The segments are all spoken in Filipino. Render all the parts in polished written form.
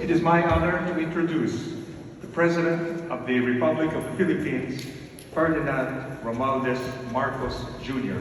It is my honor to introduce the President of the Republic of the Philippines, Ferdinand Romualdez Marcos Jr.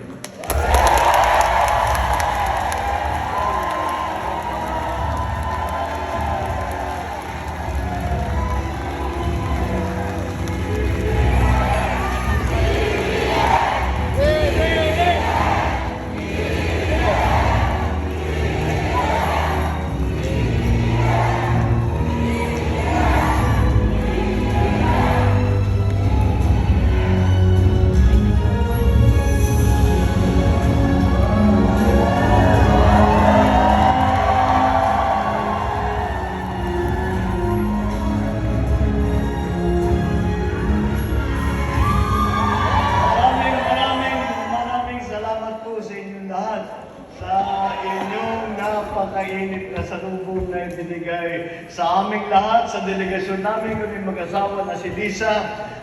Napakainit na salubong na ibinigay sa aming lahat, sa delegasyon namin, kami mag-asawa na si Lisa,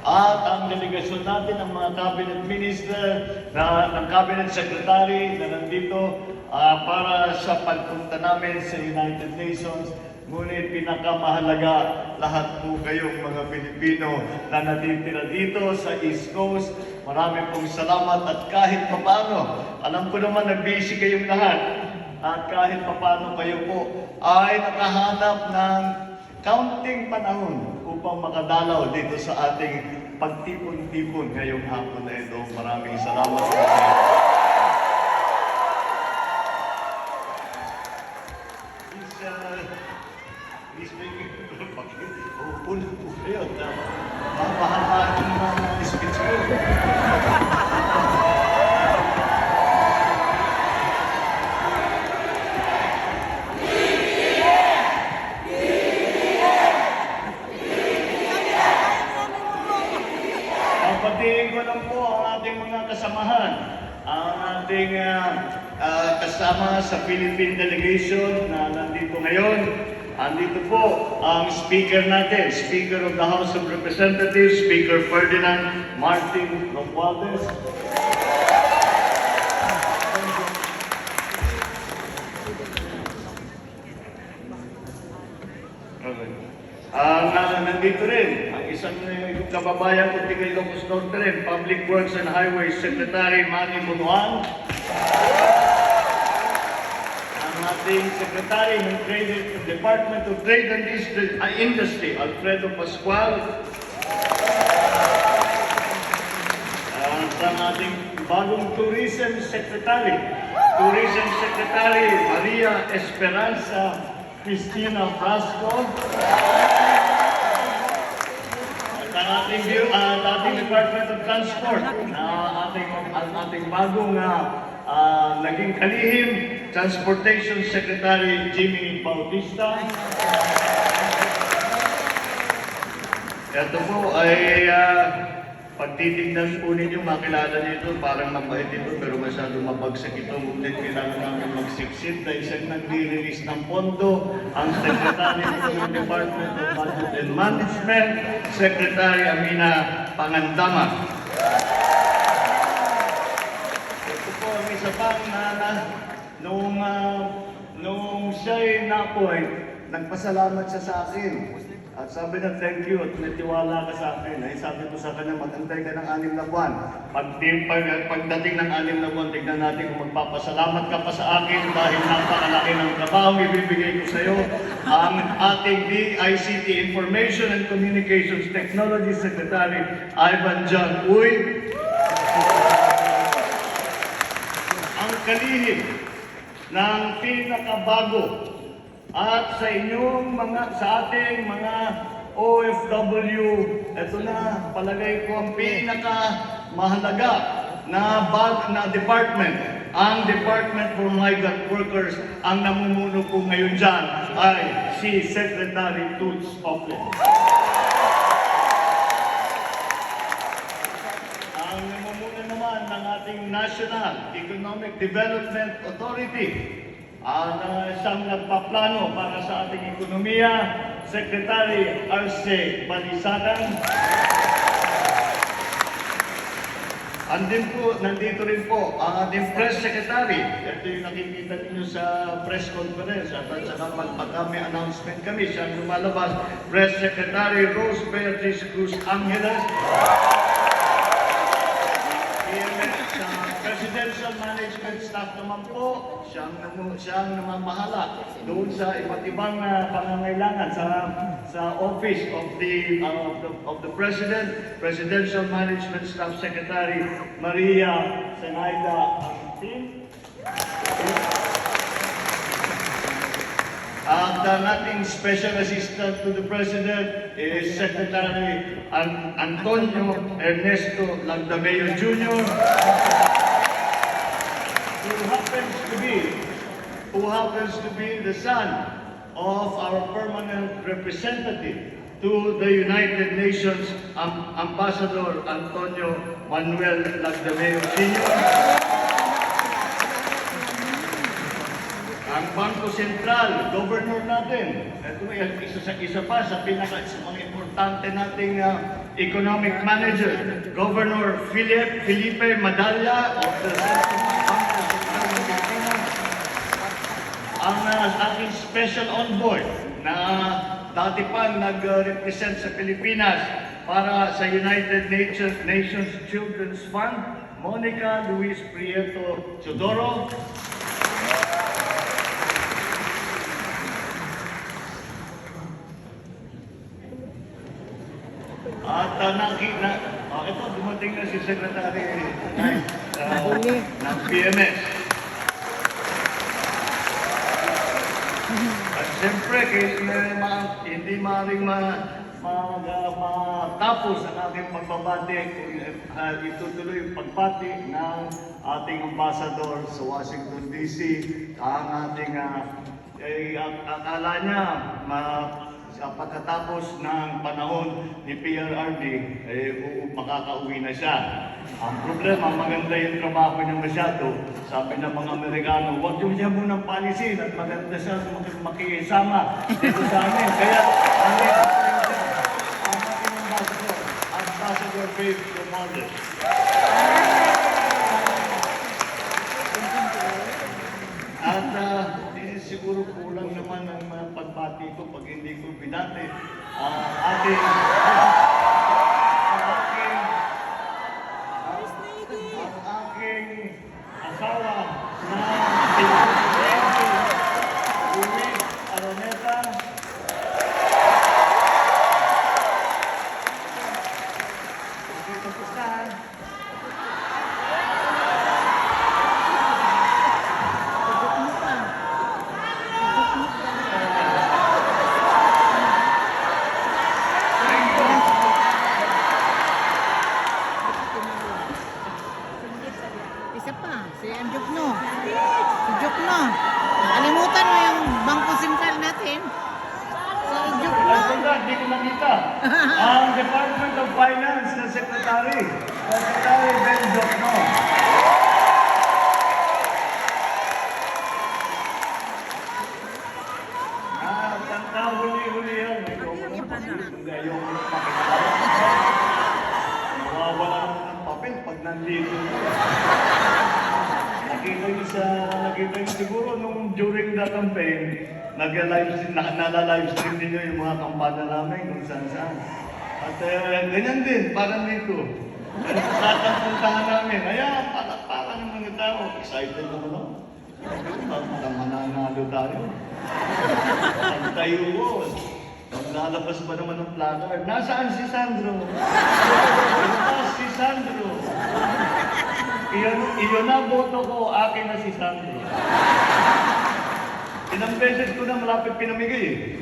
at ang delegasyon natin, ang mga cabinet minister, ng cabinet secretary na nandito para sa pagpunta namin sa United Nations. Ngunit pinakamahalaga, lahat po kayong mga Pilipino na natitira dito sa East Coast, marami pong salamat at kahit papaano, alam ko naman na busy kayong lahat. At kahit paano kayo po ay nakahanap ng kaunting panahon upang makadalaw dito sa ating pagtipon-tipon ngayong hapon na ito. Maraming salamat po. Please make it upo po kayo. Mahal ng speech ko. Papatiin ko lang po ang ating mga kasamahan, ang ating kasama sa Philippine delegation na nandito ngayon. Andito po ang speaker natin, Speaker of the House of Representatives, Speaker Ferdinand Martin Romualdez. Nandito rin ang isang kababayan ko, Tigay Locos Norte rin, Public Works and Highways Secretary Manny Bunuan. Ang ating Secretary ng Department of Trade and Industry, Alfredo Pascual. At ang ating bagong Tourism Secretary, Maria Esperanza Cristina Frasco. Ang ating Department of Transport, ang ating bagong naging kalihim, Transportation Secretary Jimmy Bautista. Ito po ay pagtitignan po ninyo, makilala nito, parang mabait ito, pero masyadong mabagsak ito. Ngunit kailangan namin magsiksit na isang nag-release ng pondo, ang Secretary ng Department of Budget and Management, Secretary Amina Pangandama. Ito po ang isa pang nung siya'y na-appoint, nagpasalamat siya sa akin. At sabi na, thank you, at natiwala ka sa akin. Ay sabi ko sa kanya, mag-antay ka ng 6 na buwan. Pagdating ng 6 na buwan, tignan natin kung magpapasalamat ka pa sa akin dahil napakalaki ng trabaho ibibigay ko sa iyo. Ang ating DICT Information and Communications Technology Secretary, Ivan John Uy. Ang kalihim ng pinakabago at sa inyong sa ating mga OFW, ito na, palagay ko ang pinakamahalaga na department, ang Department for Migrant Workers. Ang namumuno po ngayon dyan ay si Secretary Toots Ople. Ang namumuno naman ng ating National Economic Development Authority, ang siyang nagpaplano para sa ating ekonomiya, Secretary Arce Balisacan. Nandito rin po ang ating press secretary. Ito yung nakikita ninyo sa press conference. At saka pagka may announcement kami, siya ang lumalabas. Press Secretary Rose Beatriz Cruz Angeles. Sa Presidential Management Staff naman po, siyang namamahala doon sa iba't ibang pangangailangan sa office of the President, Presidential Management Staff Secretary Maria Zenaida Agustin. At ang ating Special Assistant to the President is Secretary Antonio Ernesto Lagdameo Jr. who happens to be the son of our permanent representative to the United Nations, Ambassador Antonio Manuel Lagdameo Sr. Ang Bangko Sentral, Governor natin, ito isa pa sa mga importante nating economic manager, Governor Felipe Madalla of the Bangko Sentral ng Pilipinas. Ang ating special envoy na dati pang nag-represent sa Pilipinas para sa United Nations Children's Fund, Monica Luis Prieto Chodoro. At ito, dumating na si Secretary ng PMS. At siyempre, hindi maaaring matapos ang aking pagbabati kung itutuloy yung pagbati ng ating ambassador sa Washington, D.C. Ang ating, akala niya, pagkatapos ng panahon ni PRRD, makakauwi na siya. Ang problema, maganda yung trabaho niya masyado. Sabi ng mga Amerikano, huwag yung siya munang palisin at maganda siya makikisama dito sa amin. Kaya, ang ating Ambassador Babe Romualdez. At siguro kulang naman ang pagbati ko pag hindi ko binati aking asawa na si Luis Aroneta. Kalimutan mo yung Bangko Sentral natin. Hindi ko nakita. Ang Department of Finance na Secretary Ben Jokno. Huli-huli yan. Ngayon, nawawala ng papel pag nandito. Nakita niyo siguro nung during the campaign, nala-livestream ninyo yung mga kampanya namin kung saan-saan. At ganyan din, parang dito. Lahat ng puntahan namin, palakpakan ng mga tao. Excited naman ako. Parang mananalo tayo. Pagtayo ko, lalabas ba naman ng placard? Nasaan si Sandro? Si Sandro. Iyon na boto ko, akin na si Sandro. Ilang beses ko na malapit pinamigay eh.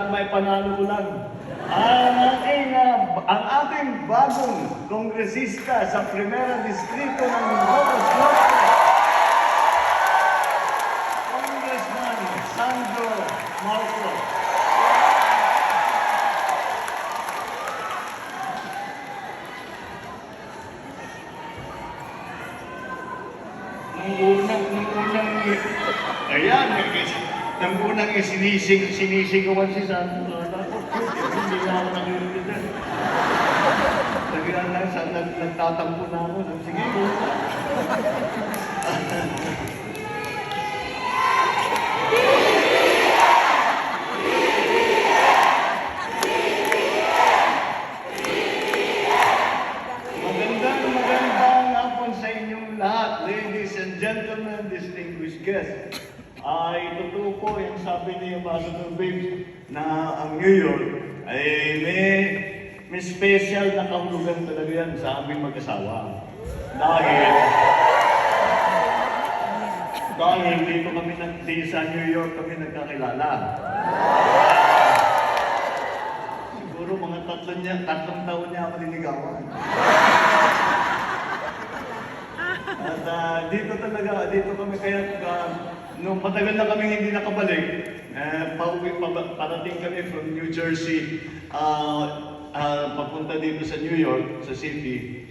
May panalo ko lang. Ang ating bagong kongresista sa Primera Distrito ng Nogos Norte, Congressman Sandro Marcos. Nang unang sinisigawan si Sandro. Hindi na ako nakikinig. Nagtatawa nagtatampo na ako. Sige, go. Magandang hapon sa inyong lahat, ladies and gentlemen, distinguished guests. Totoo po yung sabi ni Ambassador Babes na ang New York ay may special na kahulugan talaga yan sa aming mag-asawa. Dahil dito kami sa New York kami nagkakilala. Siguro mga tatlong taon niya ako niligawan. At dito kami kaya nung matagal na kami hindi nakabalik, parating kami from New Jersey, papunta dito sa New York, sa city.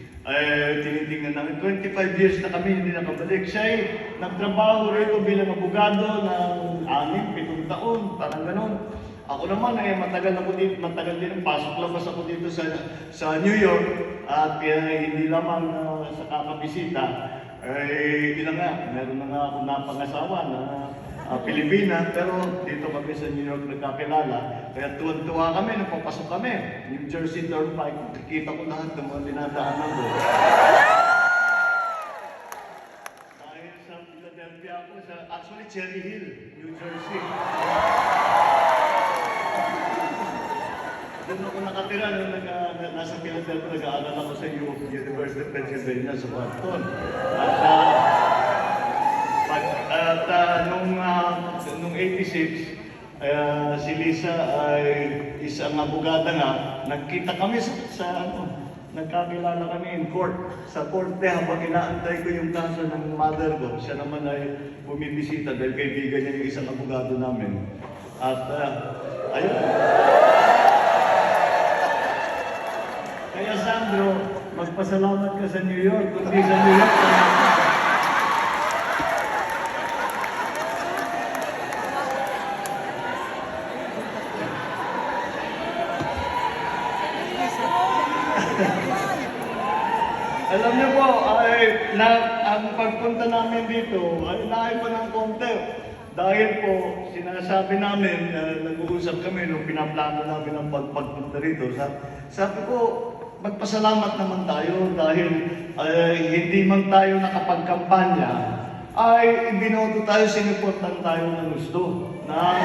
Tinitingnan namin, 25 years na kami hindi nakabalik. Siya ay nagtrabaho rito bilang abogado ng 6-7 taon, parang ganon. Ako naman matagal din pasok-labas ako dito sa New York at hindi lamang sa kakabisita. Meron na nga ako napangasawa na Pilipina, pero dito kami sa New York nagkakilala. Kaya tuwan-tuwa kami, napapasok kami. New Jersey Turnpike, nakikita ko lahat ng mga dinadaanan ko. Dahil sa Philadelphia ako, actually Cherry Hill, New Jersey. Doon ako nakatira nung nasa Philadelphia, nag-aaral ako sa University of Pennsylvania sa Boston. Nung 86, si Lisa ay isang abogada nga, nagkita kami nagkakilala kami in court. Sa korte habang inaantay ko yung kaso ng mother ko, siya naman ay bumibisita dahil kaibigan niya yung isang abogado namin. At ayun. Kaya Sandro, magpasalamat ka sa New York, kundi sa New York. Alam niyo po, ang pagpunta namin dito ay naiba ng konti. Dahil po, sinasabi namin, nag-uusap kami nung pinaplano namin ang pagpunta rito. Sabi ko, magpasalamat naman tayo dahil hindi man tayo nakapagkampanya, ay ibinoto tayo, sinuportan tayo ng gusto ng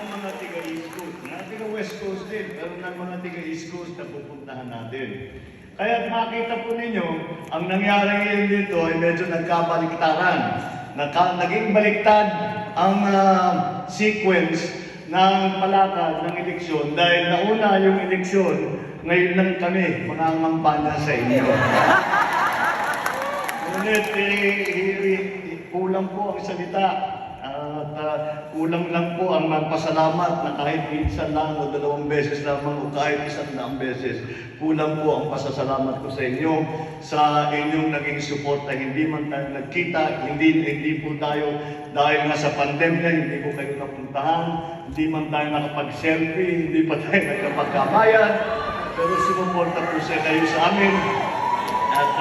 mga tiga-East Coast. Na tiga-West Coast din, pero ng mga tiga-East Coast na pupuntahan natin. Kaya makita po ninyo, ang nangyari ngayon dito ay medyo nagkabaliktaran. Naging baliktad ang sequence ng palakad ng eleksyon dahil nauna yung eleksyon, ngayon lang kami mangangampanya sa inyo. Ngunit kulang po ang salita at kulang lang po ang magpasalamat na kahit minsan lang o 2 beses lamang o kahit 100 beses, kulang po ang pasasalamat ko sa inyo sa inyong naging suporta. Hindi man tayo nagkita, hindi po tayo dahil nga sa pandemya, hindi ko kayo napuntahan, hindi man tayo nakapag-selfie, hindi pa tayo nagkapagkamayan, pero sumuporta po sa kayo sa amin. At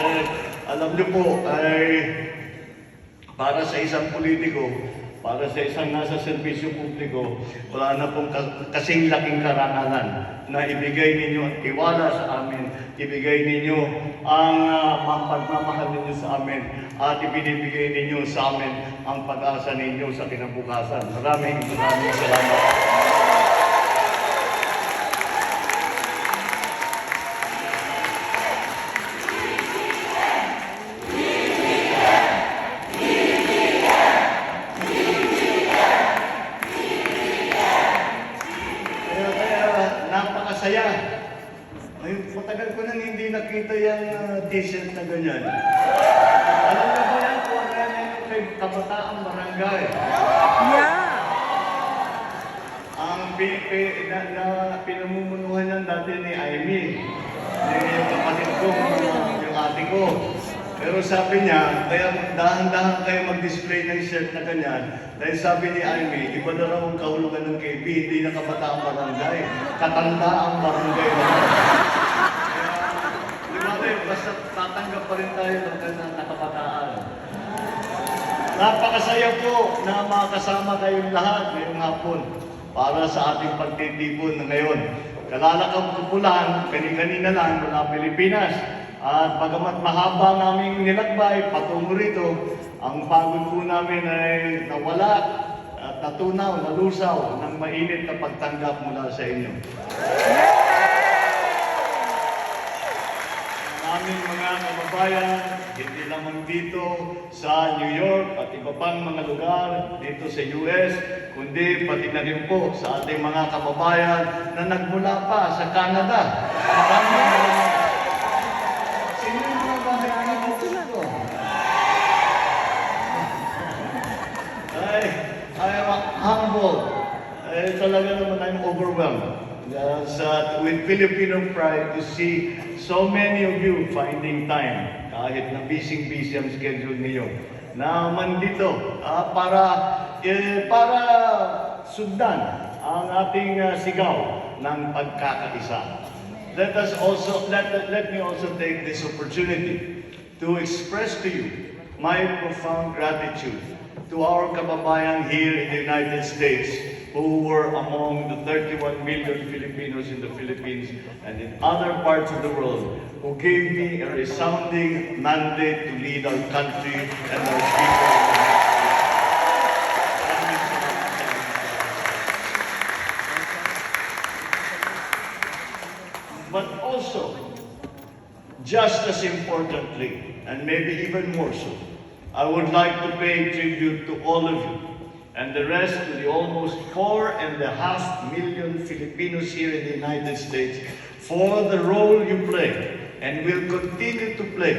alam niyo po, ay para sa isang politiko, para sa isang nasa serbisyo publiko, wala na pong kasing laking karangalan na ibigay ninyo ang tiwala sa amin, ibigay ninyo ang pagmamahal ninyo sa amin, at ibinibigay ninyo sa amin ang pag-asa ninyo sa kinabukasan. Maraming salamat. Napakasaya. Matagal ko nang hindi nakita yung t-shirt na ganyan. Alam na ba yan kung ano yan yung kay Kabataang Barangay? Yeah. Ang pinamumunuhan yan dati ni Amy. Yung kapatid ko, yung ate ko. Pero sabi niya, kaya dahan-dahan kayo mag-display ng shirt na ganyan. Dahil sabi ni Amy, iba na raw ang kahulugan ng KB, hindi na Kabataang Barangay. Katandaang Barangay na. basta tatanggap pa rin tayo ng kanyang kabataan. Napakasaya po na makasama kayong lahat ngayong hapon para sa ating pagtitipon na ngayon. Kalalakang pupulan, kani-kanina lang mula Pilipinas. At bagamat mahaba naming nilakbay patungo rito, ang pagod po namin ay nawala at natunaw, nalusaw ng mainit na pagtanggap mula sa inyo. Aming mga kababayan, hindi lamang dito sa New York at iba pang mga lugar dito sa US, kundi pati na rin po sa ating mga kababayan na nagmula pa sa Canada. Sino yung mga bahay dito? I am humble. Talaga naman I'm overwhelmed. With Filipino pride to see so many of you finding time, kahit na busy ang schedule niyo, na mandito para sundan ang ating sigaw ng pagkakaisa. Let me also take this opportunity to express to you my profound gratitude to our kababayan here in the United States who were among the 31 million Filipinos in the Philippines and in other parts of the world who gave me a resounding mandate to lead our country and our people. But also, just as importantly, and maybe even more so, I would like to pay tribute to all of you and the rest to the almost 4.5 million Filipinos here in the United States for the role you play and will continue to play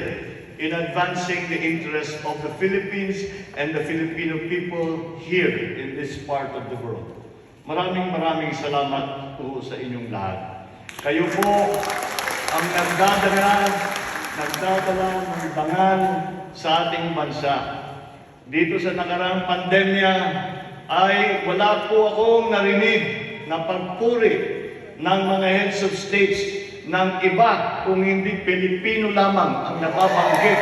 in advancing the interests of the Philippines and the Filipino people here in this part of the world. Maraming salamat po sa inyong lahat. Kayo po ang nagdadala ng bangal sa ating bansa. Dito sa nakaraang pandemya ay wala po akong narinig na pagpuri ng mga heads of states ng iba kung hindi Pilipino lamang ang nababanggit.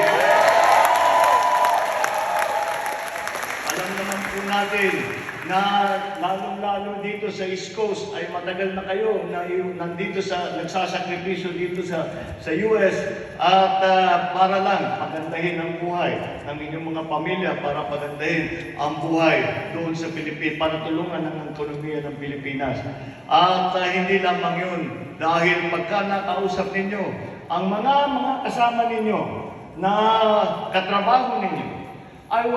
Alam naman po natin na lalong-lalo dito sa East Coast ay matagal na kayo na nandito nagsasakripisyo dito sa US at para lang pagandahin ang buhay ng inyong mga pamilya, para pagandahin ang buhay doon sa Pilipinas, para tulungan ang ekonomiya ng Pilipinas. At hindi lamang yun, dahil pagka nakausap ninyo ang mga kasama ninyo na katrabaho ninyo, ay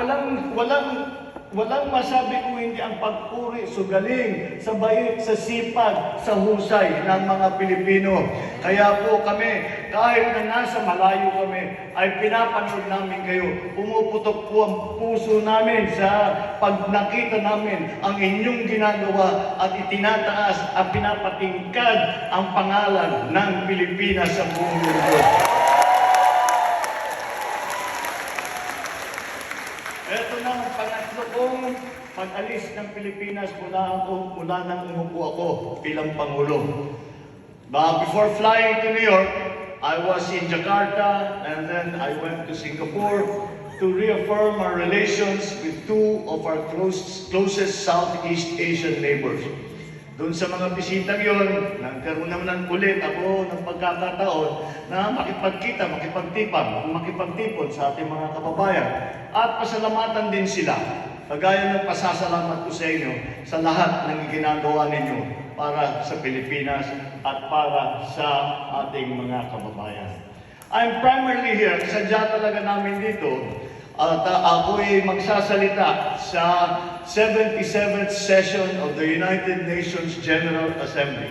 walang masabi kung hindi ang pagpuri, sugaling, sa bait, sa sipag, sa husay ng mga Pilipino. Kaya po kami, kahit na nasa malayo kami, ay pinapanood namin kayo. Pumuputok po ang puso namin sa pag nakita namin ang inyong ginagawa at itinataas at pinapatingkad ang pangalan ng Pilipinas sa buong mundo. Ito na ang pangatlo kong pag-alis ng Pilipinas mula nang umupo ako bilang Pangulo. Before flying to New York, I was in Jakarta and then I went to Singapore to reaffirm our relations with two of our closest Southeast Asian neighbors. Doon sa mga bisitang yon, nagkaroon naman ulit ako ng pagkakataon na makipagkita, makipagtipon sa ating mga kababayan. At pasalamatan din sila, kagaya ng pasasalamat ko sa inyo sa lahat ng ginagawa ninyo para sa Pilipinas at para sa ating mga kababayan. I'm primarily here, sadya talaga namin dito, at ako'y magsasalita sa 77th session of the United Nations General Assembly.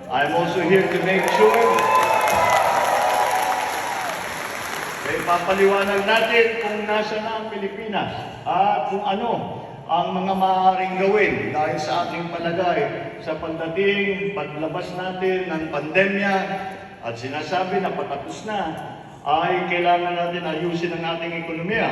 I'm also here to make sure papaliwanag natin kung nasa na ang Pilipinas at kung ano ang mga maaaring gawin dahil sa ating palagay sa paglabas natin ng pandemya at sinasabi na patapos na, ay kailangan natin ayusin ang ating ekonomiya.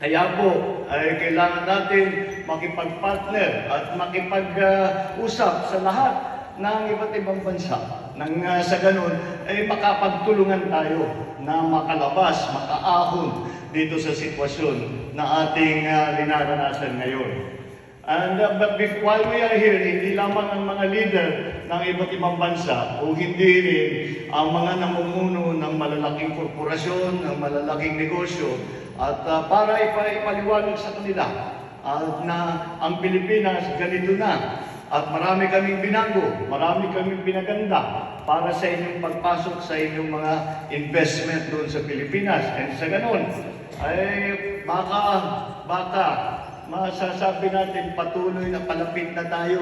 Kaya po, ay kailangan natin makipag-partner at makipag-usap sa lahat ng iba't ibang bansa. Nang sa ganun, ay makapagtulungan tayo na makalabas, makaahon dito sa sitwasyon na ating linaranasan ngayon. While we are here, hindi lamang ang mga leader ng iba't ibang bansa o hindi rin ang mga namumuno ng malalaking korporasyon, ng malalaking negosyo at para ipaliwanag sa kanila na ang Pilipinas ganito na at marami kaming binago, marami kaming pinaganda para sa inyong pagpasok sa inyong mga investment doon sa Pilipinas. And sa ganun, ay baka masasabi natin patuloy na palapit na tayo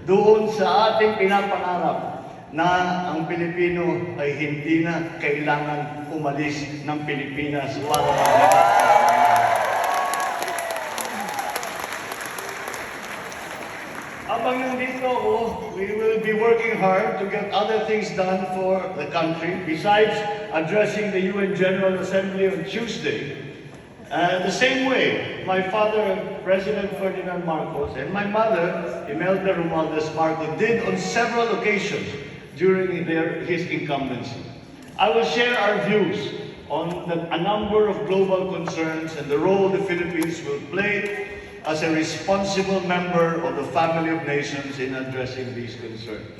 doon sa ating pinapangarap na ang Pilipino ay hindi na kailangan umalis ng Pilipinas para makita. Habang nandito ako, we will be working hard to get other things done for the country besides addressing the UN General Assembly on Tuesday. The same way, my father, President Ferdinand Marcos, and my mother, Imelda Romualdez Marcos, did on several occasions during his incumbency. I will share our views on a number of global concerns and the role the Philippines will play as a responsible member of the family of nations in addressing these concerns.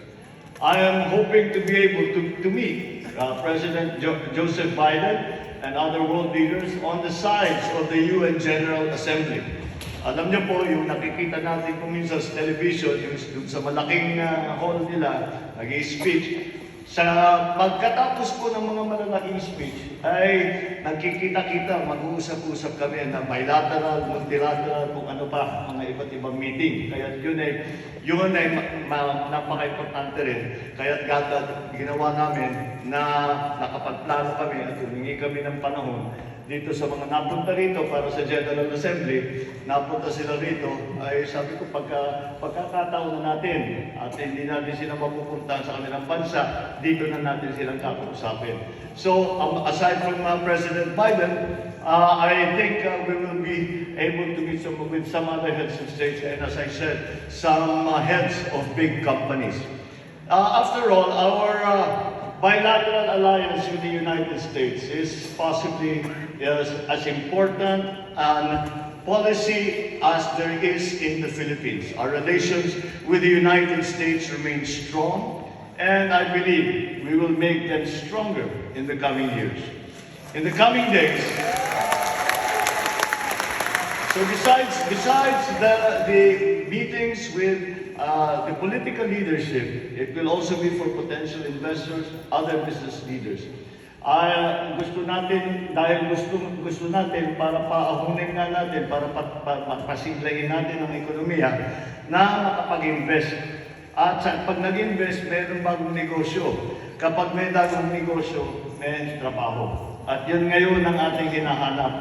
I am hoping to be able to meet President Joseph Biden and other world leaders on the sides of the UN General Assembly. Alam niyo po, yung nakikita natin kung minsan sa television, yung sa malaking hall nila, nag-i-speech, sa pagkatapos po ng mga malalaking speech, ay nagkikita-kita, mag-uusap-usap kami na bilateral, multilateral, kung ano pa, mga iba't ibang meeting. Kaya yun ay napaka-importante rin. Kaya ginawa namin na nakapagplano kami at humingi kami ng panahon dito sa mga napunta rito para sa General Assembly, napunta sila rito, ay sabi ko pagkakataon na natin at hindi natin sila mapupuntahan sa kanilang bansa, dito na natin silang kakausapin. So, aside from President Biden, I think we will be able to meet with some other heads of states and, as I said, some heads of big companies. After all, our bilateral alliance with the United States is possibly as important an policy as there is in the Philippines. Our relations with the United States remain strong, and I believe we will make them stronger in the coming years. In the coming days, so besides the meetings with the political leadership, it will also be for potential investors, other business leaders. Gusto natin, dahil gusto natin para paahunin nga natin, para pasiglahin natin ang ekonomiya, na makapag-invest. At pag nag-invest, mayroong bagong negosyo. Kapag may bagong negosyo, may trabaho. At yun ngayon ang ating hinahanap.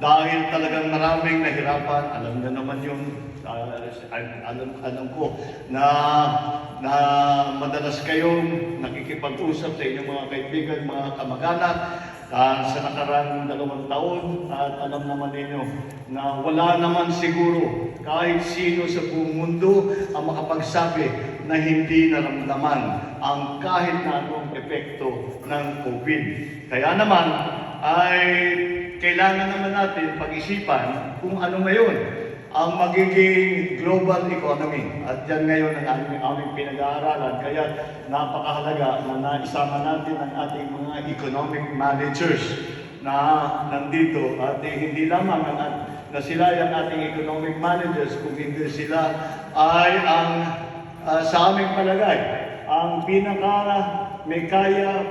Dahil talagang maraming nahirapan, alam na naman yung alam ko na madalas kayong nakikipag-usap sa inyong mga kaibigan, mga kamag-anak sa nakarang 2 taon at alam naman ninyo na wala naman siguro kahit sino sa buong mundo ang makapagsabi na hindi naramdaman ang kahit na anong epekto ng COVID. Kaya naman ay kailangan naman natin pag-isipan kung ano ngayon ang magiging global economy. At yan ngayon ang aming pinag-aaralan. Kaya napakahalaga na naisama natin ang ating mga economic managers na nandito. At hindi lamang na sila yung ating economic managers, kung hindi sila ay ang sa aming palagay, ang may kaya,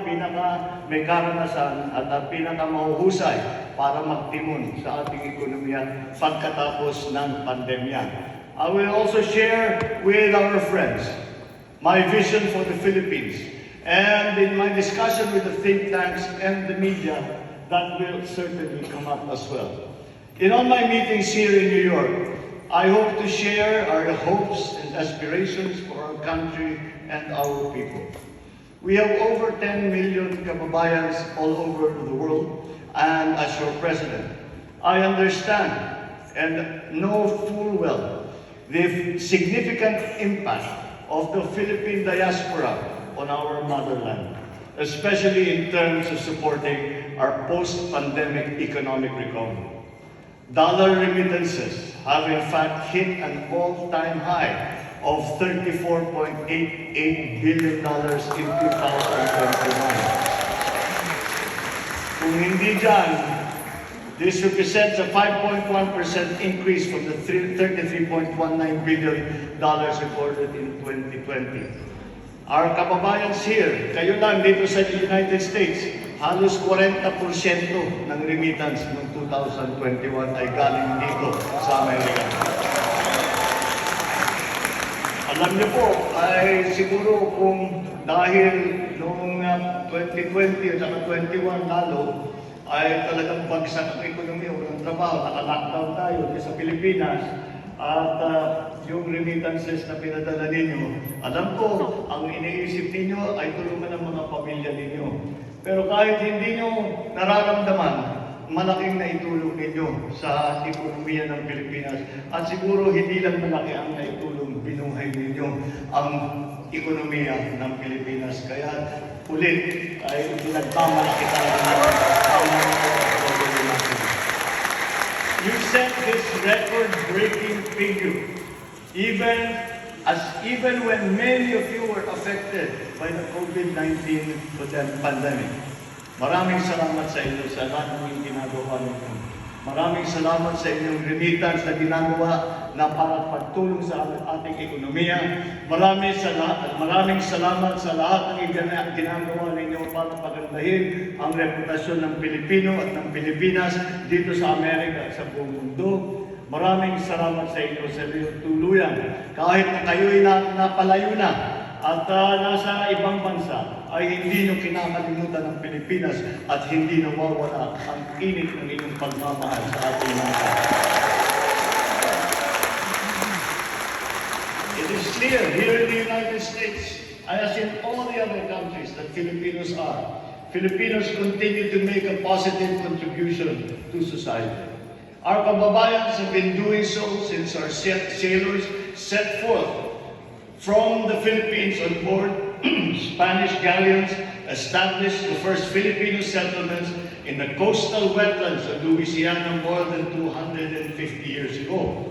may karanasan at pinakamahuhusay para magtimon sa ating ekonomiya pagkatapos ng pandemya. I will also share with our friends my vision for the Philippines, and in my discussion with the think tanks and the media, that will certainly come up as well. In all my meetings here in New York, I hope to share our hopes and aspirations for our country and our people. We have over 10 million kababayans all over the world, and as your president, I understand and know full well the significant impact of the Philippine diaspora on our motherland, especially in terms of supporting our post-pandemic economic recovery. Dollar remittances have in fact hit an all-time high of $34.88 billion in 2021. Kung hindi dyan, this represents a 5.1% increase from the $33.19 billion recorded in 2020. Our kababayans here, kayo lang dito sa United States, halos 40% ng remittance noong 2021 ay galing dito sa Amerika. Alam niyo po, ay siguro kung dahil noong 2020 at 2021 lalo, ay talagang bagsak ang ekonomiya, walang trabaho, naka-lockdown tayo sa Pilipinas, at yung remittances na pinadala ninyo, alam ko, ang iniisip ninyo ay tulungan ng mga pamilya ninyo. Pero kahit hindi nyo nararamdaman, malaking naitulong ninyo sa ekonomiya ng Pilipinas. At siguro hindi lang malaki ang naitulong, binuhay ninyo ang ekonomiya ng Pilipinas. Kaya ulit ay pinagmamalaki talaga ang you set this record-breaking figure, even when many of you were affected by the COVID-19 pandemic. Maraming salamat sa inyo sa lahat ng ginagawa ninyo. Maraming salamat sa inyong remittance na ginagawa na para pagtulong sa ating ekonomiya. Maraming salamat sa lahat ng ginagawa ninyo para pagandahin ang reputasyon ng Pilipino at ng Pilipinas dito sa Amerika at sa buong mundo. Maraming salamat sa inyo sa tuluyan. Kahit na kayo'y napalayo na at nasa ibang bansa, ay hindi nyo kinakalimutan ng Pilipinas at hindi nawawala ang init ng inyong pagmamahal sa ating bansa. It is clear here in the United States, as in all the other countries that Filipinos are, Filipinos continue to make a positive contribution to society. Our kababayans have been doing so since our sailors set forth from the Philippines on board Spanish galleons, established the first Filipino settlements in the coastal wetlands of Louisiana more than 250 years ago.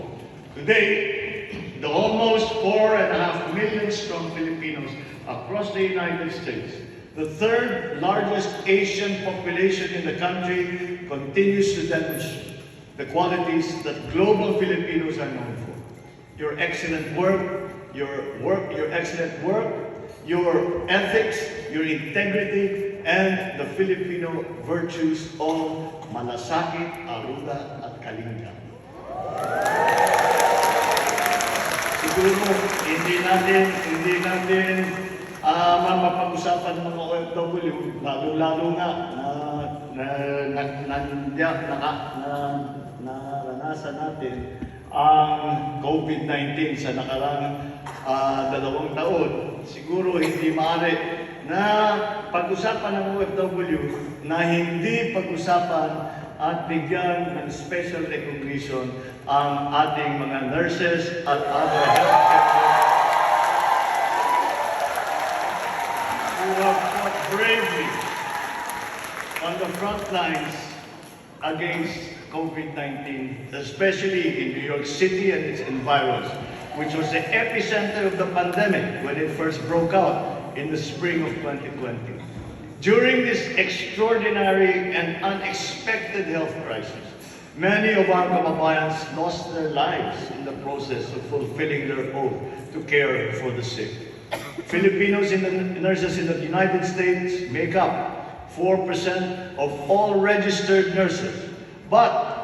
Today, the almost 4.5 million strong Filipinos across the United States, the third largest Asian population in the country, continues to demonstrate the qualities that global Filipinos are known for. Your excellent work, your ethics, your integrity, and the Filipino virtues of malasakit, aruga, at kalinga. Siguro, hindi natin mapag-usapan ng mga OFW, lalo-lalo nga naranasan natin ang COVID-19 sa nakarang 2 taon. Siguro hindi maaari na pag-usapan ng OFW na hindi pag-usapan at bigyan ng special recognition ang ating mga nurses at other healthcare who have fought bravely on the front lines against COVID-19, especially in New York City and its environs, which was the epicenter of the pandemic when it first broke out in the spring of 2020. During this extraordinary and unexpected health crisis, many of our kababayans lost their lives in the process of fulfilling their oath to care for the sick. Filipinos nurses in the United States make up 4% of all registered nurses, but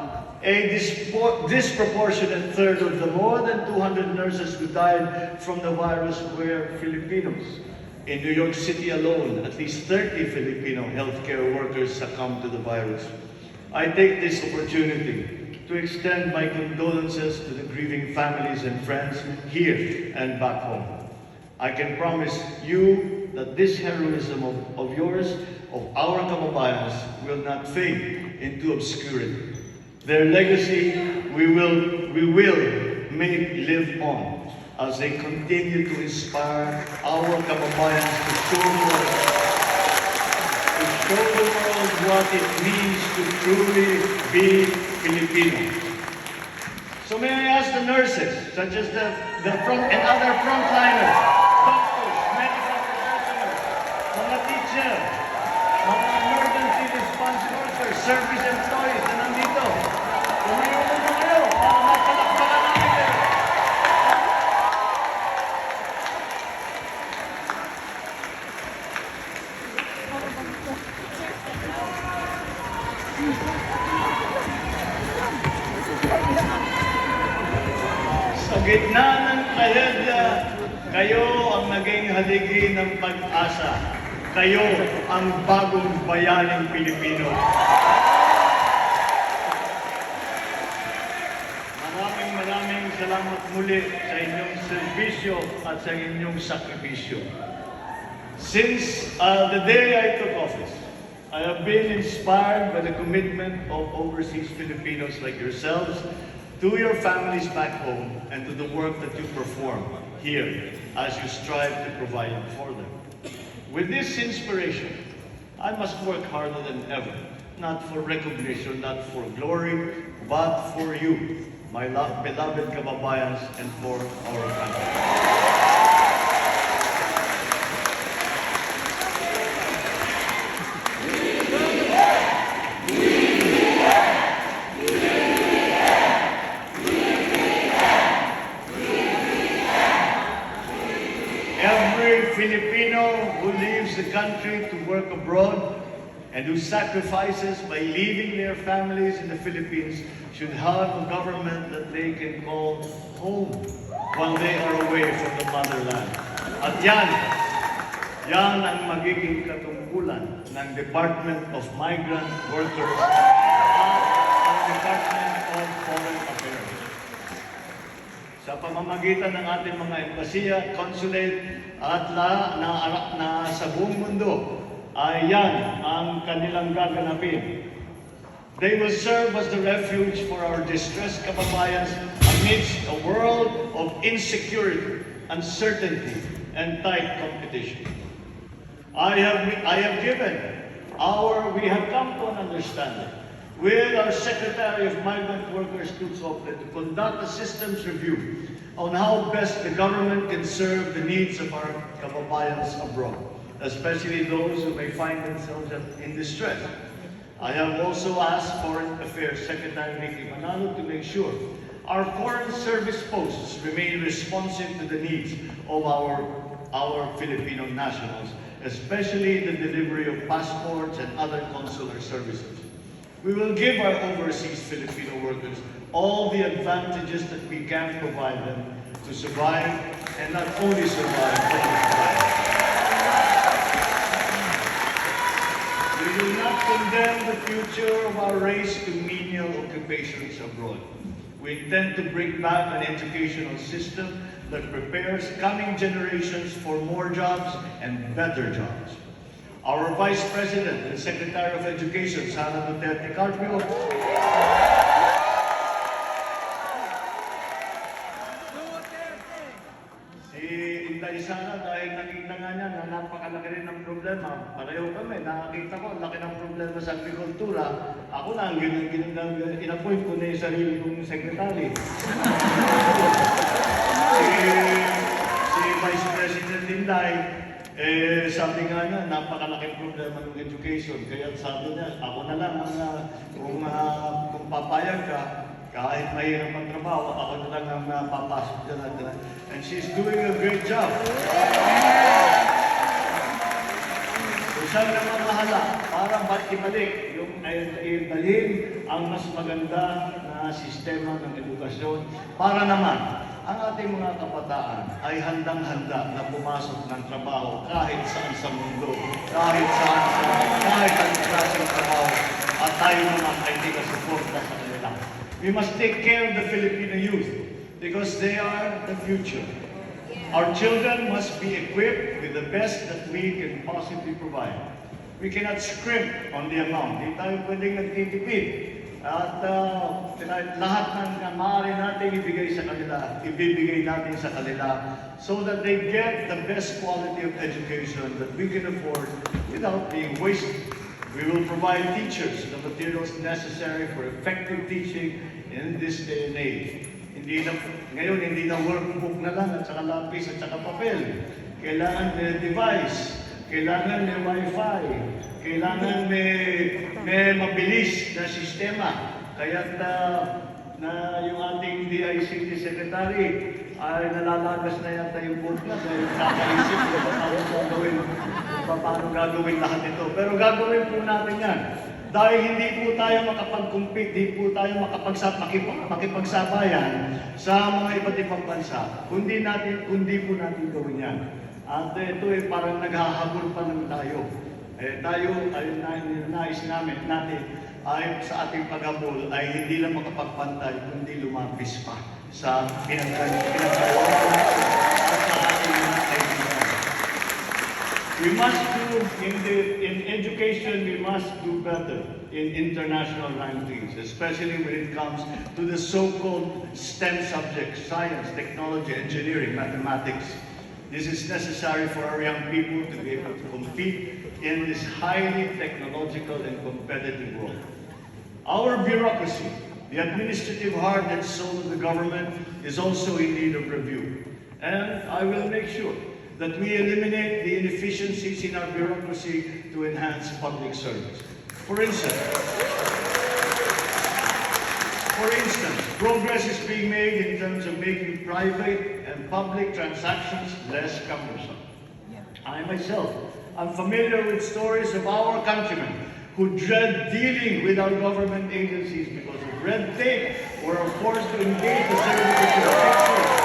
a disproportionate third of the more than 200 nurses who died from the virus were Filipinos. In New York City alone, at least 30 Filipino healthcare workers succumbed to the virus. I take this opportunity to extend my condolences to the grieving families and friends here and back home. I can promise you that this heroism of yours, of our kababayans, will not fade into obscurity. Their legacy we will make live on as they continue to inspire our kababayans to show the world what it means to truly be Filipino. So may I ask the nurses, such as the front and other frontliners, doctors, medical professionals, mga teacher, mga emergency response workers, service employees na nandito. Tumayo na kayo para mapalakpakan namin kayo. Sa gitna ng trahedya, kayo ang naging haligi ng pag-asa. Kayo ang bagong bayaning Pilipino. Maraming salamat muli sa inyong serbisyo at sa inyong sakripisyo. Since the day I took office, I have been inspired by the commitment of overseas Filipinos like yourselves to your families back home and to the work that you perform here as you strive to provide for them. With this inspiration, I must work harder than ever, not for recognition, not for glory, but for you, my beloved kababayans, and for our country. Every Filipino who leaves the country to work abroad and who sacrifices by leaving their families in the Philippines should have a government that they can call home while they are away from the motherland. At yan ang magiging katungkulan ng Department of Migrant Workers at ang Department of Foreign Affairs. Sa pamamagitan ng ating mga embasiya, consulate at na sa buong mundo, ay yan ang kanilang gaganapin. They will serve as the refuge for our distressed kababayans amidst a world of insecurity, uncertainty, and tight competition. We have come to an understanding with our Secretary of Migrant Workers, to conduct a systems review on how best the government can serve the needs of our kababayans abroad, especially those who may find themselves in distress. I have also asked Foreign Affairs Secretary Ricky Manalo to make sure our foreign service posts remain responsive to the needs of our Filipino nationals, especially the delivery of passports and other consular services. We will give our overseas Filipino workers all the advantages that we can provide them to survive, and not only survive, but thrive. We will not condemn the future of our race to menial occupations abroad. We intend to bring back an educational system that prepares coming generations for more jobs and better jobs. Our Vice President and Secretary of Education, Sara Duterte Carpio, si Inday Sara, dahil nakita nga niya na napakalaki rin ng problema. Pareho kami, nakakita ko, laki ng problema sa agrikultura. Ako na, in-appoint ko na yung sarili kong secretary. si Vice President Inday, sabi nga niya, napakalaking problema ng education. Kaya sabi niya, ako na lang, kung papayag ka, kahit mahirap ang trabaho, ako na lang ang napapasok dyan. And she's doing a great job. So saan naman mahala, para ba't ibalik yung dalhin ang mas maganda na sistema ng edukasyon para naman ang ating mga kabataan ay handang-handa na pumasok ng trabaho kahit saan sa mundo, kahit ang klaseng trabaho, at tayo naman ay hindi kasuporta sa kanila. We must take care of the Filipino youth because they are the future. Our children must be equipped with the best that we can possibly provide. We cannot scrimp on the amount. Hindi tayo pwedeng nagtitipid. At lahat ng maaari natin ibibigay natin sa kanila so that they get the best quality of education that we can afford without being wasted. We will provide teachers the materials necessary for effective teaching in this day and age. Ngayon, hindi na workbook na lang at saka lapis at saka papel. Kailangan may device, kailangan may wifi, kailangan may mabilis na sistema. Kaya na yung ating DICT Secretary ay nalalagas na yata yung board na dahil kakaisip paano gagawin lahat ito. Pero gagawin po natin yan. Dahil hindi po tayo makapag-compete, hindi po tayo makipagsabayan sa mga iba't ibang bansa, kundi po natin gawin yan. At ito ay parang naghahabol pa lang tayo. Tayo ay nais natin ay sa ating paghabol ay hindi lang makapagpantay, kundi lumapis pa sa pinagagawa natin at sa ating mga kaibigan. We must do, in education, we must do better in international rankings, especially when it comes to the so-called STEM subjects, science, technology, engineering, mathematics. This is necessary for our young people to be able to compete in this highly technological and competitive world. Our bureaucracy, the administrative heart and soul of the government, is also in need of review. And I will make sure that we eliminate the inefficiencies in our bureaucracy to enhance public service. For instance, progress is being made in terms of making private and public transactions less cumbersome. I myself am familiar with stories of our countrymen who dread dealing with our government agencies because of red tape or are forced to engage the certificate of excellence,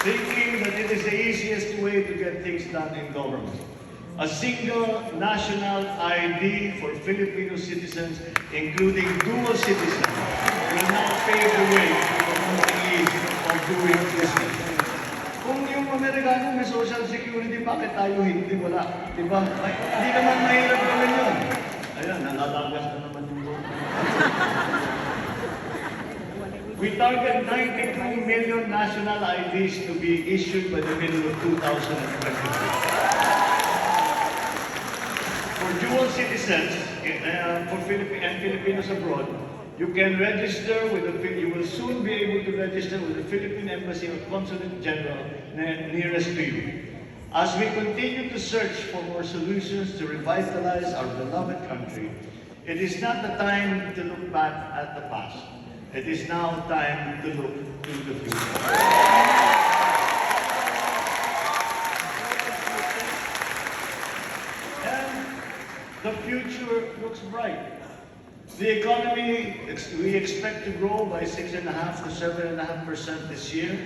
thinking that it is the easiest way to get things done in government. A single national ID for Filipino citizens, including dual citizens, will now pave the way for the ease of doing business. Kung yung Amerikano may social security, bakit tayo hindi? Wala. Diba? Hindi naman mahirap gawin yun. Ayan, nalalagas na naman yung vote. We target 92 million national IDs to be issued by the middle of 2023. For dual citizens and Filipinos abroad, you can register with you will soon be able to register with the Philippine Embassy or Consulate General nearest to you. As we continue to search for more solutions to revitalize our beloved country, it is not the time to look back at the past. It is now time to look to the future. The future looks bright. The economy, we expect to grow by 6.5% to 7.5% this year.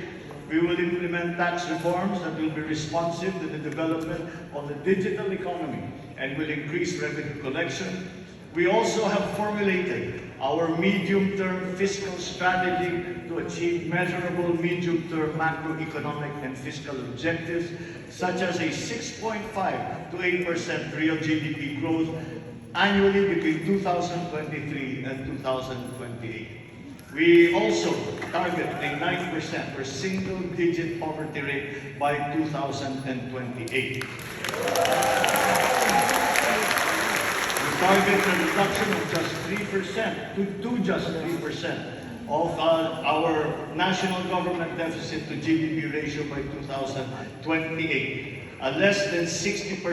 We will implement tax reforms that will be responsive to the development of the digital economy and will increase revenue collection. We also have formulated our medium-term fiscal strategy to achieve measurable medium-term macroeconomic and fiscal objectives, such as a 6.5 to 8% real GDP growth annually between 2023 and 2028. We also target a 9% or single-digit poverty rate by 2028. Target a reduction of just 3% to just 3% of our national government deficit to GDP ratio by 2028. A less than 60%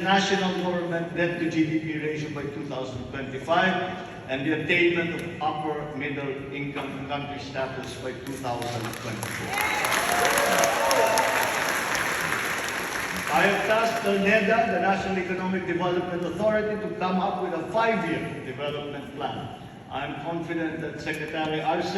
national government debt to GDP ratio by 2025, and the attainment of upper middle income country status by 2024. I have tasked the NEDA, the National Economic Development Authority, to come up with a 5-year development plan. I'm confident that Secretary Arce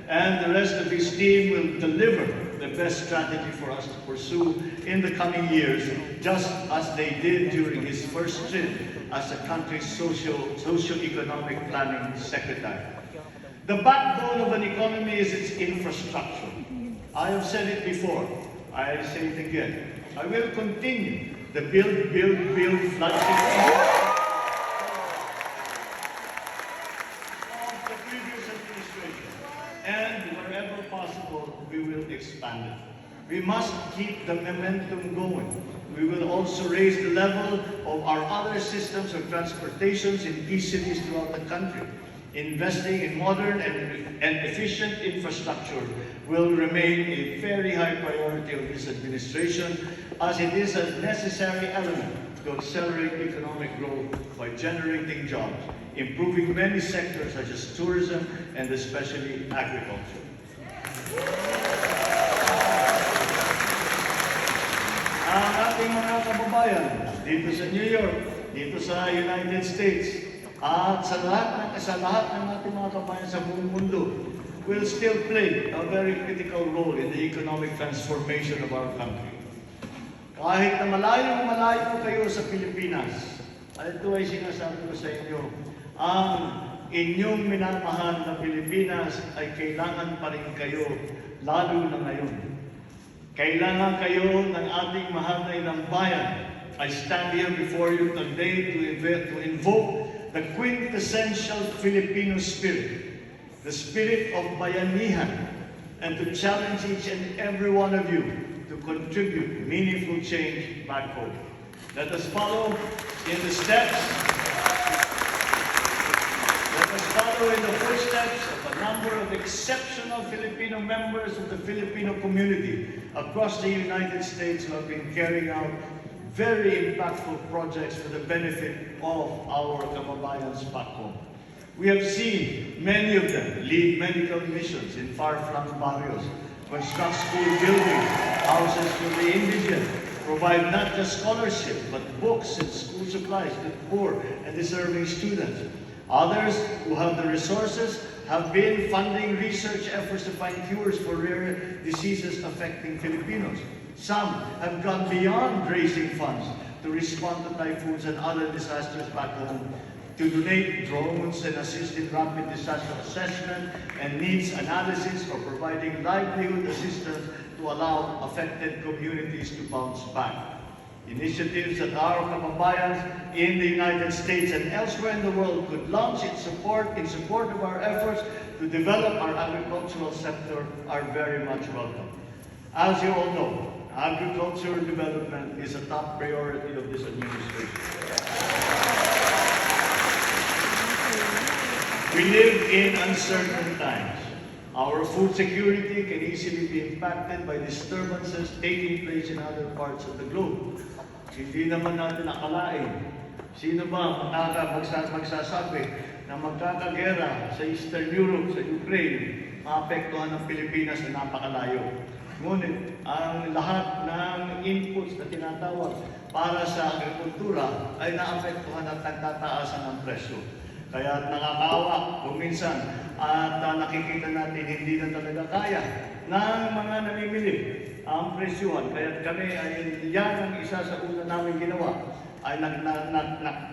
and the rest of his team will deliver the best strategy for us to pursue in the coming years, just as they did during his first trip as the country's socio-economic planning secretary. The backbone of an economy is its infrastructure. I have said it before, I say it again. I will continue the build flagship of the previous administration, and wherever possible, we will expand it. We must keep the momentum going. We will also raise the level of our other systems of transportations in key cities throughout the country. Investing in modern and efficient infrastructure will remain a very high priority of this administration, as it is a necessary element to accelerate economic growth by generating jobs, improving many sectors such as tourism and especially agriculture. Ang ating mga kababayan dito sa New York, dito sa United States, at sa lahat ng ating mga kababayan sa buong mundo will still play a very critical role in the economic transformation of our country. Kahit na malayo kayo sa Pilipinas, at ito ay sinasabi ko sa inyo, ang inyong minamahal na Pilipinas ay kailangan pa rin kayo, lalo na ngayon. Kailangan kayo ng ating mahal na inang bayan. I stand here before you today to invoke the quintessential Filipino spirit, the spirit of bayanihan, and to challenge each and every one of you to contribute meaningful change back home. Let us follow in the steps. Let us follow in the footsteps of a number of exceptional Filipino members of the Filipino community across the United States who have been carrying out very impactful projects for the benefit of our kababayans back home. We have seen many of them lead medical missions in far-flung barrios, construct school buildings, houses for the indigent, provide not just scholarship, but books and school supplies to poor and deserving students. Others who have the resources have been funding research efforts to find cures for rare diseases affecting Filipinos. Some have gone beyond raising funds to respond to typhoons and other disasters back home, to donate drones and assist in rapid disaster assessment and needs analysis, or providing livelihood assistance to allow affected communities to bounce back. Initiatives that our kababayans in the United States and elsewhere in the world could launch in support of our efforts to develop our agricultural sector are very much welcome. As you all know, agricultural development is a top priority of this administration. We live in uncertain times. Our food security can easily be impacted by disturbances taking place in other parts of the globe. Hindi naman natin akalain. Sino ba magsasabi na magkakagera sa Eastern Europe, sa Ukraine, maapektuhan ng Pilipinas na napakalayo? Ngunit ang lahat ng inputs na tinatawag para sa agrikultura ay naapektuhan at nagtataasan ng presyo. Kaya nakakaawa kung minsan at nakikita natin hindi na talaga kaya ng mga namimili ang presyuhan. Kaya kami ay yan ang isa sa una namin ginawa ay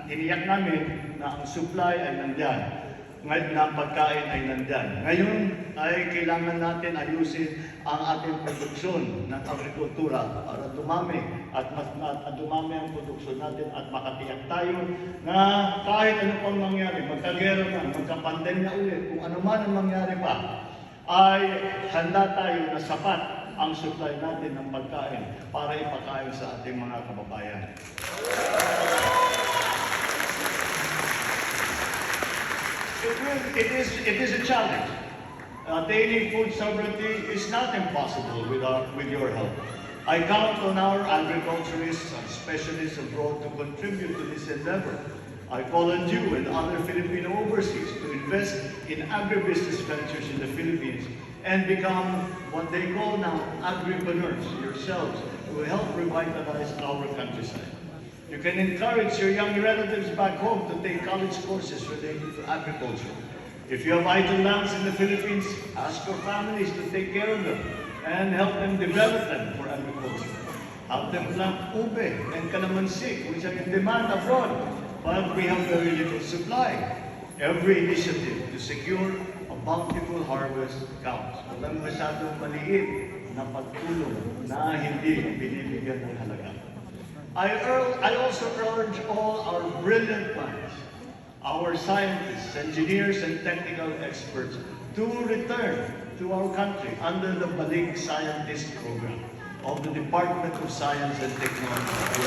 tiniyak namin na ang supply ay nandyan. Ngayon na pagkain ay nandyan. Ngayon ay kailangan natin ayusin ang ating produksyon ng agrikultura para dumami at dumami ang produksyon natin at makatiyak tayo na kahit ano pang mangyari, magkagera man, magkapandemya ulit, kung ano man ang mangyari pa, ay handa tayo na sapat ang supply natin ng pagkain para ipakain sa ating mga kababayan. It is a challenge. Attaining food sovereignty is not impossible with your help. I count on our agriculturists and specialists abroad to contribute to this endeavor. I call on you and other Filipino overseas to invest in agribusiness ventures in the Philippines and become what they call now agripreneurs yourselves to help revitalize our countryside. You can encourage your young relatives back home to take college courses related to agriculture. If you have idle lands in the Philippines, ask your families to take care of them and help them develop them for agriculture. Help them plant ube and calamansi, which are in demand abroad, but we have very little supply. Every initiative to secure a bountiful harvest counts. Walang masyadong maliit na pagtulong na hindi binibigyan ng halaga. I also urge all our brilliant minds, our scientists, engineers, and technical experts to return to our country under the Balik Scientist Program. of the Department of Science and Technology.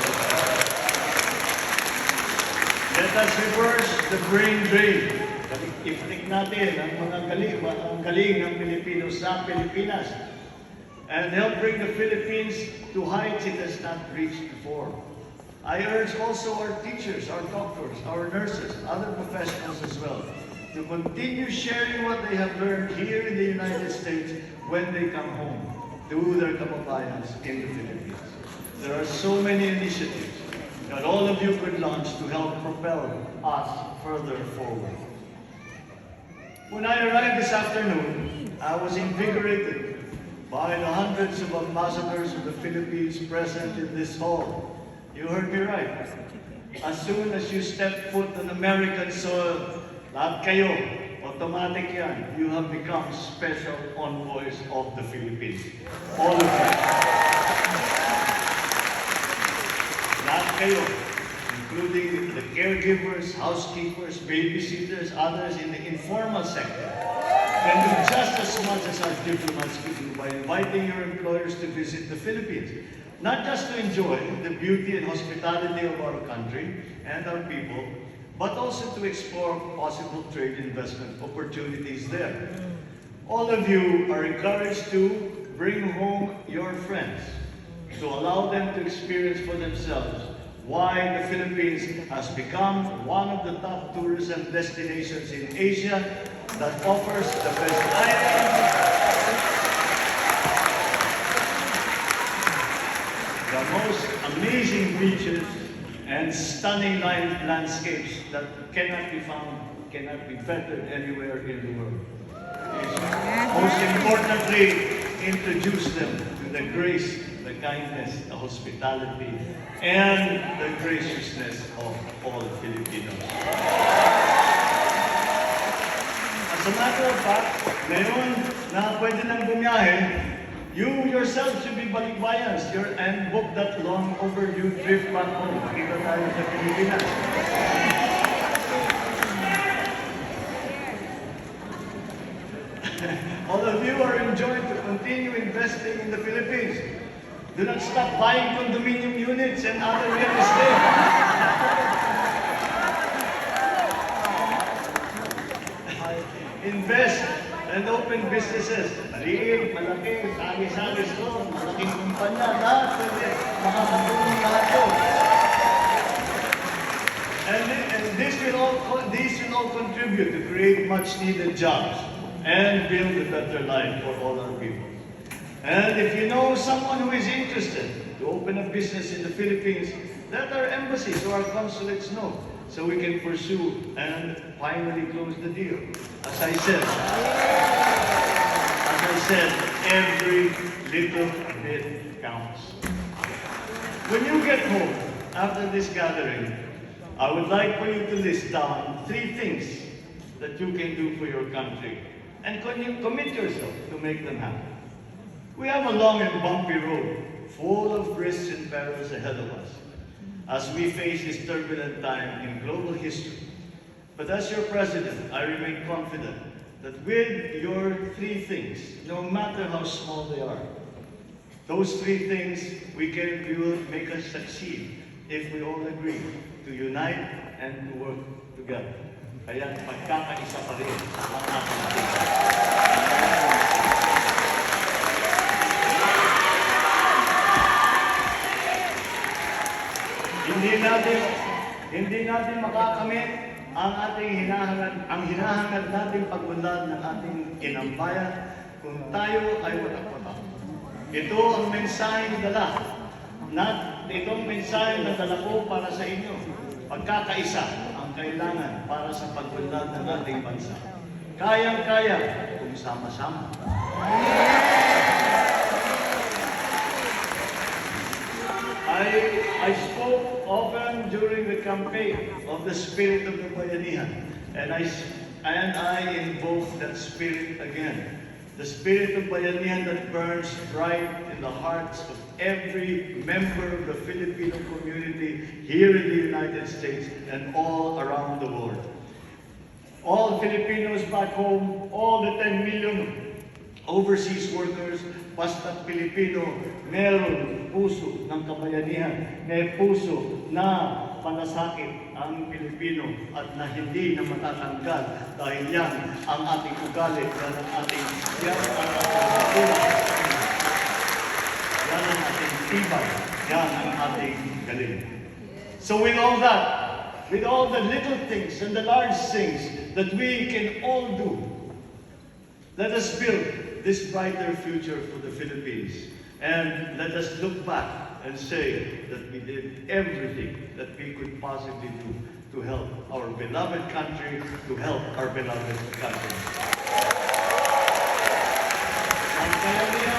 Let us reverse the brain drain. Iftik natin ang ang galing ng Pilipino sa Pilipinas and help bring the Philippines to heights it has not reached before. I urge also our teachers, our doctors, our nurses, other professionals as well, to continue sharing what they have learned here in the United States when they come home to their kababayans in the Philippines. There are so many initiatives that all of you could launch to help propel us further forward. When I arrived this afternoon, I was invigorated by the hundreds of ambassadors of the Philippines present in this hall. You heard me right. As soon as you step foot on American soil, lahat kayo, automatic yan, you have become special envoys of the Philippines. All of you. Lahat kayo, including the caregivers, housekeepers, babysitters, others in the informal sector, can do just as much as our diplomats could do by inviting your employers to visit the Philippines. Not just to enjoy the beauty and hospitality of our country and our people, but also to explore possible trade investment opportunities there. All of you are encouraged to bring home your friends, to allow them to experience for themselves why the Philippines has become one of the top tourism destinations in Asia that offers the best islands, the most amazing beaches, and stunning landscapes that cannot be found, cannot be bettered anywhere in the world. Most importantly, introduce them to the grace, the kindness, the hospitality, and the graciousness of all Filipinos. As a matter of fact, ngayon na pwede nang bumiyahe, you yourself should be balikbayans and book that long overdue trip back home. Kita tayo sa Pilipinas. All of you are enjoined to continue investing in the Philippines. Do not stop buying condominium units and other real estate. Invest and open businesses. Maliit, malaki, sari-sari store, malaking kumpanya, lahat pwede makakatulong lahat to. And these will all contribute to create much needed jobs and build a better life for all our people. And if you know someone who is interested to open a business in the Philippines, let our embassies or our consulates know so we can pursue and finally close the deal. As I said, every little bit counts. When you get home after this gathering, I would like for you to list down 3 things that you can do for your country and commit yourself to make them happen. We have a long and bumpy road full of risks and perils ahead of us as we face this turbulent time in global history. But as your president, I remain confident that with your 3 things, no matter how small they are, those 3 things will make us succeed if we all agree to unite and to work together. Kaya magkakaisa pa rin ang ating Hindi natin makakamit ang ating hinahangad nating pagunlad ng ating inambayan kung tayo ay walang patao. Ito ang mensahe na dala. Itong mensahe na dala ko para sa inyo. Pagkakaisa ang kailangan para sa pagunlad ng ating bansa. Kayang-kaya kung sama-sama. I spoke often during the campaign of the spirit of the Bayanihan, and I invoke that spirit again. The spirit of Bayanihan that burns bright in the hearts of every member of the Filipino community here in the United States and all around the world. All Filipinos back home, all the 10 million overseas workers, basta't Pilipino, meron puso ng kabayanihan, may puso na panasakit ang Pilipino at na hindi na matatanggal dahil yan ang ating ugali, yan ang ating yan ang ating tibay, yan ang ating galing. So with all that, with all the little things and the large things that we can all do, let us build this brighter future for the Philippines. And let us look back and say that we did everything that we could possibly do to help our beloved country, to help our beloved country. Ang kaya